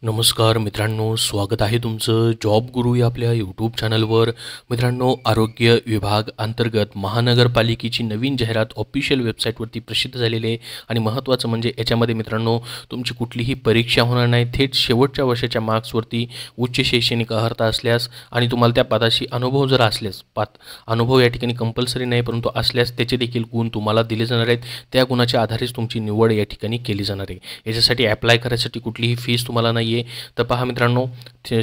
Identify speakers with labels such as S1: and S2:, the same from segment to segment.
S1: नमस्कार मित्रांनो, स्वागत आहे तुमचं जॉब गुरु या आपल्या यूट्यूब चॅनलवर. मित्रांनो, आरोग्य विभाग अंतर्गत महानगरपालिकेची नवीन जाहिरात ऑफिशियल वेबसाईटवरती प्रसिद्ध झालेली आहे. आणि महत्त्वाचं म्हणजे याच्यामध्ये मित्रांनो तुमची कुठलीही परीक्षा होणार नाही. थेट शेवटच्या वर्षाच्या मार्क्सवरती उच्च शैक्षणिक अर्हता असल्यास आणि तुम्हाला त्या पदाशी अनुभव जर असल्यास, अनुभव या ठिकाणी कंपल्सरी नाही, परंतु असल्यास त्याचे देखील गुण तुम्हाला दिले जाणार आहेत. त्या गुणाच्या आधारेच तुमची निवड या ठिकाणी केली जाणार आहे. याच्यासाठी ॲप्लाय करायसाठी कुठलीही फीस तुम्हाला नाही. तर पहा मित्रांनो,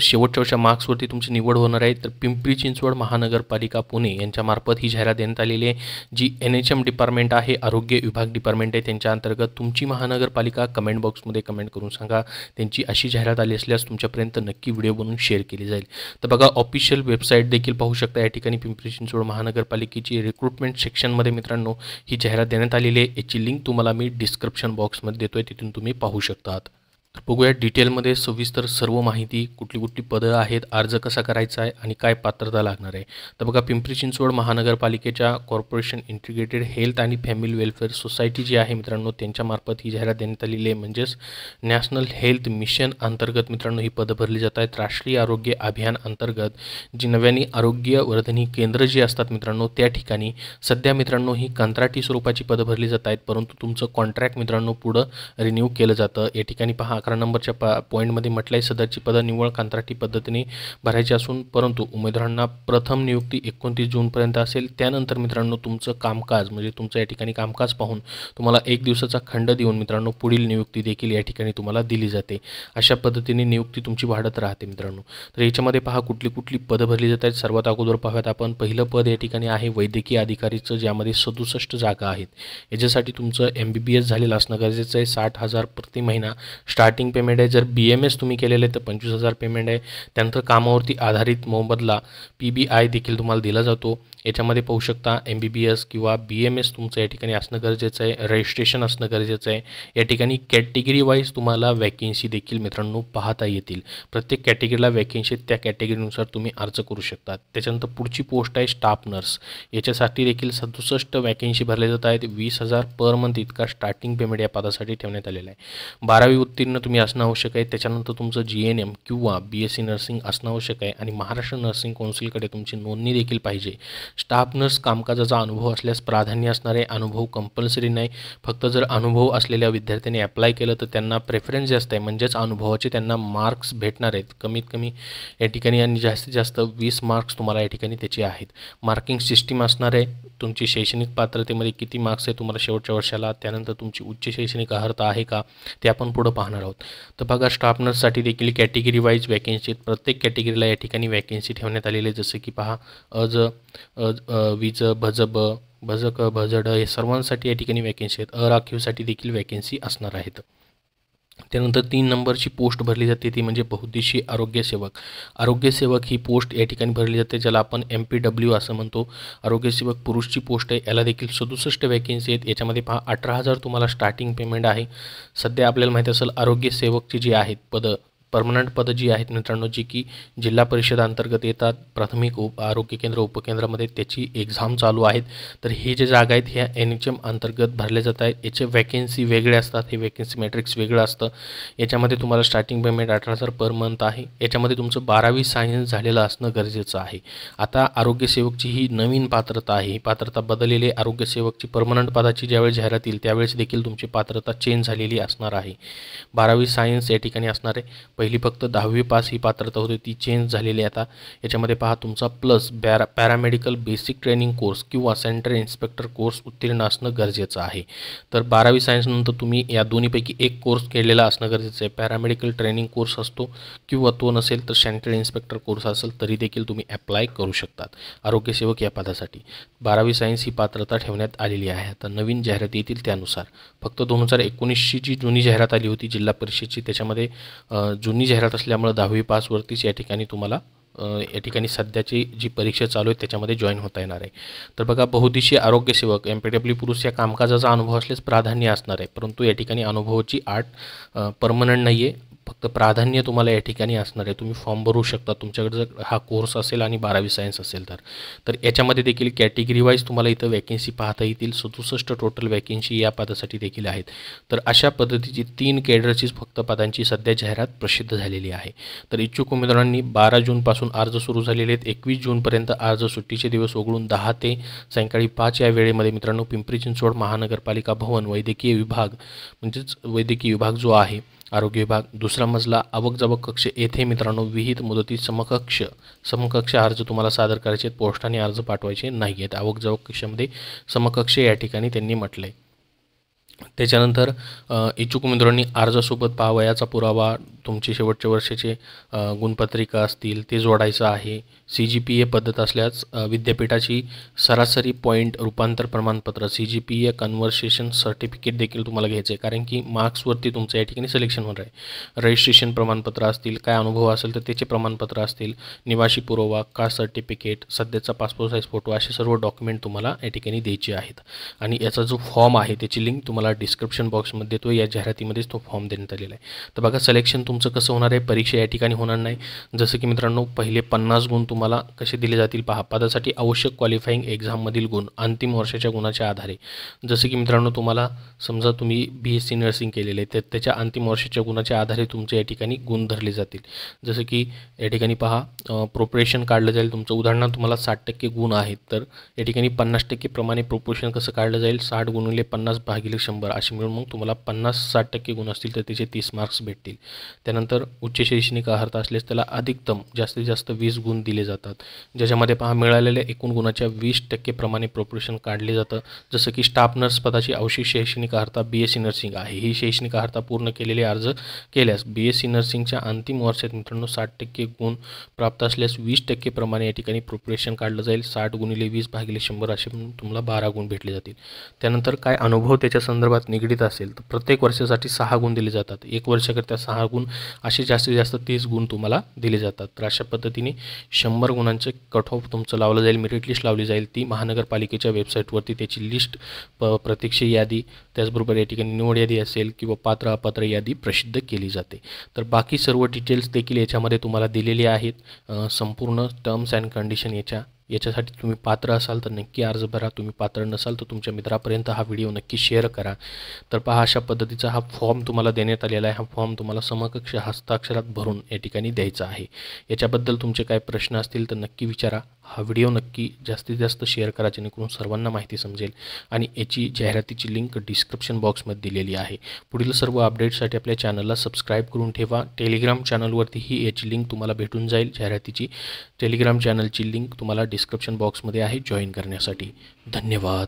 S1: शेवटच्या वर्षा मार्क्सवरती तुमची निवड होणार आहे. तर पिंपरी चिंचवड महानगरपालिका पुणे यांच्यामार्फत ही जाहिरात देण्यात आलेली आहे. जी NHM डिपार्टमेंट आहे, आरोग्य विभाग डिपार्टमेंट आहे, त्यांच्या अंतर्गत तुमची महानगरपालिका कमेंट बॉक्समध्ये कमेंट करून सांगा. त्यांची अशी जाहिरात आली असल्यास तुमच्यापर्यंत नक्की व्हिडिओ बनवून शेअर केली जाईल. तर बघा, ऑफिशियल वेबसाईट देखील पाहू शकता या ठिकाणी. पिंपरी चिंचवड महानगरपालिकेची रिक्रुटमेंट सेक्शनमध्ये मित्रांनो ही जाहिरात देण्यात आलेली आहे. याची लिंक तुम्हाला मी डिस्क्रिप्शन बॉक्समध्ये देतोय, तिथून तुम्ही पाहू शकतात. तर बघूया डिटेलमध्ये सविस्तर सर्व माहिती, कुठली कुठली पदं आहेत, अर्ज कसा करायचा आहे आणि काय पात्रता लागणार आहे. तर बघा, पिंपरी चिंचवड महानगरपालिकेच्या कॉर्पोरेशन इंटिग्रेटेड हेल्थ आणि फॅमिली वेलफेअर सोसायटी जी आहे मित्रांनो, त्यांच्यामार्फत ही जाहिरात देण्यात आलेली आहे. म्हणजेच नॅशनल हेल्थ मिशन अंतर्गत मित्रांनो ही पदं भरली जात आहेत. राष्ट्रीय आरोग्य अभियान अंतर्गत जी नव्याने आरोग्यवर्धिनी केंद्र जी असतात मित्रांनो, त्या ठिकाणी सध्या मित्रांनो ही कंत्राटी स्वरूपाची पदं भरली जात आहेत. परंतु तुमचं कॉन्ट्रॅक्ट मित्रांनो पुढं रिन्यू केलं जातं. या ठिकाणी पहा, 11 नंबरच्या पॉईंटमध्ये म्हटलं आहे, सदरची पदं निव्वळ कंत्राटी पद्धतीने भरायची असून परंतु उमेदवारांना प्रथम नियुक्ती 29 जूनपर्यंत असेल. त्यानंतर मित्रांनो तुमचं कामकाज म्हणजे तुमचं या ठिकाणी कामकाज पाहून तुम्हाला 1 दिवसाचा खंड देऊन मित्रांनो पुढील नियुक्ती देखील या ठिकाणी तुम्हाला दिली जाते. अशा पद्धतीने नियुक्ती तुमची वाढत राहते मित्रांनो. तर याच्यामध्ये पहा कुठली कुठली पदं भरली जात आहेत. सर्वात अगोदर पाहूयात आपण. पहिलं पद या ठिकाणी आहे वैद्यकीय अधिकारीचं, ज्यामध्ये 67 जागा आहेत. याच्यासाठी तुमचं MBBS झालेलं असणं गरजेचं आहे. 60,000 प्रति महिना स्टार्टिंग पेमेंट आहे. जर BMS तुम्ही केलेलं आहे तर 25,000 पेमेंट आहे. त्यानंतर कामावरती आधारित मोबदला PBI देखील तुम्हाला दिला जातो. याच्यामध्ये पाहू शकता MBBS किंवा BMS तुमचं या ठिकाणी असणं गरजेचं आहे. रजिस्ट्रेशन असणं गरजेचं आहे. या ठिकाणी कॅटेगरी वाईज तुम्हाला वॅकेन्सी देखील मित्रांनो पाहता येतील. प्रत्येक कॅटेगरीला वॅकेन्सी, त्या कॅटेगरीनुसार तुम्ही अर्ज करू शकता. त्याच्यानंतर पुढची पोस्ट आहे स्टाफ नर्स. याच्यासाठी देखील 67 वॅकेन्सी भरल्या जात आहेत. 20,000 पर मंथ इतका स्टार्टिंग पेमेंट या पदासाठी ठेवण्यात आलेला आहे. 12वी उत्तीर्ण तुम्ही असणं आवश्यक आहे. त्याच्यानंतर तुमचं GNM किंवा BSc नर्सिंग असणं आवश्यक आहे आणि महाराष्ट्र नर्सिंग कौन्सिलकडे तुमची नोंदणी देखील पाहिजे. स्टाफ नर्स कामकाजाचा अनुभव असल्यास प्राधान्य असणार आहे. अनुभव कंपल्सरी नाही. फक्त जर अनुभव असलेल्या विद्यार्थ्यांनी अप्लाय केलं तर त्यांना प्रेफरन्स जास्त आहे. म्हणजेच अनुभवाचे त्यांना मार्क्स भेटणार आहेत कमीत कमी या ठिकाणी, आणि जास्तीत जास्त 20 मार्क्स तुम्हाला या ठिकाणी त्याचे आहेत. मार्किंग सिस्टीम असणार आहे. तुमची शैक्षणिक पात्रतेमध्ये किती मार्क्स आहे तुम्हाला शेवटच्या वर्षाला, त्यानंतर तुमची उच्च शैक्षणिक अर्हता आहे का ते आपण पुढं पाहणार आहोत. तर बघा, स्टाफ नर्ससाठी देखील कॅटेगरी वाईज वॅकेन्सी आहेत. प्रत्येक कॅटेगरीला या ठिकाणी वॅकेन्सी ठेवण्यात आलेली आहे. जसं की पहा, विज, भजब, भजक, भजड हे सर्वांसाठी या ठिकाणी वॅकेन्सी आहेत. राखीवसाठी देखील वॅकेन्सी असणार आहेत. त्यानंतर 3 नंबरची पोस्ट भरली जाते, ती म्हणजे बहुउद्देशीय आरोग्यसेवक. आरोग्यसेवक ही पोस्ट या ठिकाणी भरली जाते, ज्याला आपण MPW असं म्हणतो. आरोग्यसेवक पुरुषची पोस्ट आहे. याला देखील 67 वॅकेन्सी आहेत. याच्यामध्ये पहा 18,000 तुम्हाला स्टार्टिंग पेमेंट आहे. सध्या आपल्याला माहिती असेल आरोग्यसेवकची जी आहेत पदं, परमनंट पदं जी आहेत मित्रांनो, जी की जिल्हा परिषद अंतर्गत येतात, प्राथमिक आरोग्य केंद्र उपकेंद्रामध्ये त्याची एक्झाम चालू आहेत. तर हे जे जागा आहेत ह्या NHM अंतर्गत भरल्या जात आहेत. याचे वॅकेन्सी वेगळे असतात. हे वॅकेन्सी मॅट्रिक्स वेगळं असतं. याच्यामध्ये तुम्हाला स्टार्टिंग पेमेंट 18,000 पर मंथ आहे. याच्यामध्ये तुमचं 12वी सायन्स झालेलं असणं गरजेचं आहे. आता आरोग्यसेवकची ही नवीन पात्रता आहे. ही पात्रता बदललेली आहे. आरोग्यसेवकची परमनंट पदाची ज्यावेळेस जाहिरात येईल त्यावेळेस देखील तुमची पात्रता चेंज झालेली असणार आहे. 12वी सायन्स या ठिकाणी असणार आहे. पहिली फक्त 10वी पास ही पात्रता होती, ती चेंज झालेली आहे आता. याच्यामध्ये पहा तुमचा plus paramedical basic training course किंवा सेंटर इन्स्पेक्टर कोर्स उत्तीर्ण असणं गरजेचं आहे. तर 12वी सायन्सनंतर तुम्ही या दोन्हीपैकी एक कोर्स केलेला असणं गरजेचं आहे. पॅरामेडिकल ट्रेनिंग कोर्स असतो किंवा तो नसेल तर सेंटर इन्स्पेक्टर कोर्स असेल तरी देखील तुम्ही अप्लाय करू शकतात आरोग्यसेवक या पदासाठी. 12वी सायन्स ही पात्रता ठेवण्यात आलेली आहे. आता नवीन जाहिरात येतील त्यानुसार. फक्त 2019ची जी जुनी जाहिरात आली होती जिल्हा परिषदची, त्याच्यामध्ये जुनी जाहिरात असल्यामुळे 10वी पासवरतीच या ठिकाणी तुम्हाला या ठिकाणी सध्याची जी परीक्षा चालू आहे त्याच्यामध्ये जॉईन होता येणार आहे. तर बघा, बहुउद्देशीय आरोग्यसेवक MPW पुरुष या कामकाजाचा अनुभव असल्यास प्राधान्य असणार आहे. परंतु या ठिकाणी अनुभवाची अट परमनंट नाही आहे. फक्त प्राधान्य तुम्हाला या ठिकाणी असणार आहे. तुम्ही फॉर्म भरू शकता तुमच्याकडे जर हा कोर्स असेल आणि 12वी सायन्स असेल तर याच्यामध्ये देखील कॅटेगरी वाईज तुम्हाला इथं वॅकेन्सी पाहता येतील. 67 टोटल वॅकेन्सी या पदासाठी देखील आहेत. तर अशा पद्धतीची 3 कॅडरचीच फक्त पदांची सध्या जाहिरात प्रसिद्ध झालेली आहे. तर इच्छुक उमेदवारांनी 12 जूनपासून अर्ज सुरू झालेले आहेत. 21 जूनपर्यंत अर्ज सुट्टीचे दिवस वगळून 10 ते सायंकाळी 5 या वेळेमध्ये मित्रांनो पिंपरी चिंचवड महानगरपालिका भवन वैद्यकीय विभाग म्हणजेच वैद्यकीय विभाग जो आहे आरोग्य विभाग, दुसरा मजला, आवक-जावक कक्ष येथे मित्रांनो विहित मुदतीत समकक्ष अर्ज तुम्हाला सादर करायचे आहेत. पोस्टाने अर्ज पाठवायचे नाही आहेत. आवक-जावक कक्षामध्ये समकक्ष या ठिकाणी त्यांनी म्हटलं आहे. त्याच्यानंतर इच्छुक उमेदवारांनी अर्जासोबत वयाचा पुरावा, तुमचे शेवटच्या वर्षाचे गुणपत्रिका असतील ते जोडायचं आहे. CGPA पद्धत असल्यास विद्यापीठाची सरासरी पॉईंट रूपांतर प्रमाणपत्र CGPA कन्व्हर्सेशन सर्टिफिकेट देखील तुम्हाला घ्यायचं आहे, कारण की मार्क्सवरती तुमचं या ठिकाणी सिलेक्शन होणार आहे. रजिस्ट्रेशन प्रमाणपत्र असतील, काय अनुभव असेल तर त्याचे प्रमाणपत्र असतील, निवासी पुरावा, कास्ट सर्टिफिकेट, सध्याचा पासपोर्ट साईज फोटो, असे सर्व डॉक्युमेंट तुम्हाला या ठिकाणी द्यायचे आहेत. आणि याचा जो फॉर्म आहे त्याची लिंक तुम्हाला डिस्क्रिप्शन बॉक्समध्ये देतो. या जाहिरातीमध्येच तो फॉर्म देण्यात आलेला आहे. तर बघा सिलेक्शन तुमचं कसं होणार आहे. परीक्षा या ठिकाणी होणार नाही. जसं की मित्रांनो पहिले 50 गुण तुम्हाला कसे दिले जातील पहा. पदासाठी आवश्यक क्वालिफाईंग एक्झाममधील गुण अंतिम वर्षाच्या गुणाच्या आधारे. जसं की मित्रांनो तुम्हाला समजा तुम्ही BSc नर्सिंग केलेले आहे तर त्याच्या अंतिम वर्षाच्या गुणाच्या आधारे तुमचे या ठिकाणी गुण धरले जातील. जसं की या ठिकाणी पहा प्रोपोर्शन काढलं जाईल तुमचं. उदाहरणार्थ तुम्हाला 60% गुण आहेत तर या ठिकाणी 50% प्रमाणे प्रोपोर्शन कसं काढलं जाईल. 60 गुणिले 50 भागिले 100 असे मिळून मग तुम्हाला 50-60% गुण असतील तर त्याचे 30 मार्क्स भेटतील. त्यानंतर उच्च शैक्षणिक अर्हता असल्यास त्याला अधिकतम जास्तीत जास्त 20 गुण दिले जातात, ज्याच्यामध्ये पहा मिळालेल्या एकूण गुणाच्या 20% प्रमाणे प्रोपोर्शन काढले जातं. जसं की स्टाफ नर्स पदाची आवश्यक शैक्षणिक अर्हता BSc नर्सिंग आहे. ही शैक्षणिक अर्हता पूर्ण केलेले अर्ज केल्यास BSc नर्सिंगच्या अंतिम वर्षात मित्रांनो 60% गुण प्राप्त असल्यास 20% प्रमाणे या ठिकाणी प्रोपोर्शन काढलं जाईल. 60 गुणिले 20 भागिले 100 असे तुम्हाला 12 गुण भेटले जातील. त्यानंतर काय अनुभव त्याच्या संदर्भात निगडीत असेल तर प्रत्येक वर्षासाठी 6 गुण दिले जातात. एक वर्षाकरता 6 गुण असे जास्तीत जास्त 30 गुण तुम्हाला दिले जातात. तर अशा पद्धतीने 100 गुणांचे कट ऑफ तुमचं लावलं जाईल. मेरिट लिस्ट लावली जाईल. ती महानगरपालिकेच्या वेबसाईटवरती त्याची लिस्ट प्रतीक्षा यादी, त्याचबरोबर या ठिकाणी निवड यादी असेल किंवा पात्र अपात्र यादी प्रसिद्ध केली जाते. तर बाकी सर्व डिटेल्स देखील याच्यामध्ये तुम्हाला दिलेले आहेत. संपूर्ण टर्म्स अँड कंडिशन याच्यासाठी तुम्ही पात्र असाल तर नक्की अर्ज भरा. तुम्ही पात्र नसाल तर तुमच्या मित्रापर्यंत हा व्हिडिओ नक्की शेअर करा. तर पहा अशा पद्धतीचा हा फॉर्म तुम्हाला देण्यात आलेला आहे. हा फॉर्म तुम्हाला समकक्ष हस्ताक्षरात भरून या ठिकाणी द्यायचा आहे. याच्याबद्दल तुमचे काय प्रश्न असतील तर नक्की विचारा. हा व्हिडिओ नक्की जास्तीत जास्त शेअर करा जेणेकरून सर्वांना माहिती समजेल. आणि याची जाहिरातीची लिंक डिस्क्रिप्शन बॉक्समध्ये दिलेली आहे. पुढील सर्व अपडेट्ससाठी आपल्या चॅनलला सबस्क्राईब करून ठेवा. टेलिग्राम चॅनलवरतीही याची लिंक तुम्हाला भेटून जाईल. जाहिरातीची टेलिग्राम चॅनलची लिंक तुम्हाला डिस्क्रिप्शन बॉक्समध्ये आहे जॉईन करण्यासाठी. धन्यवाद.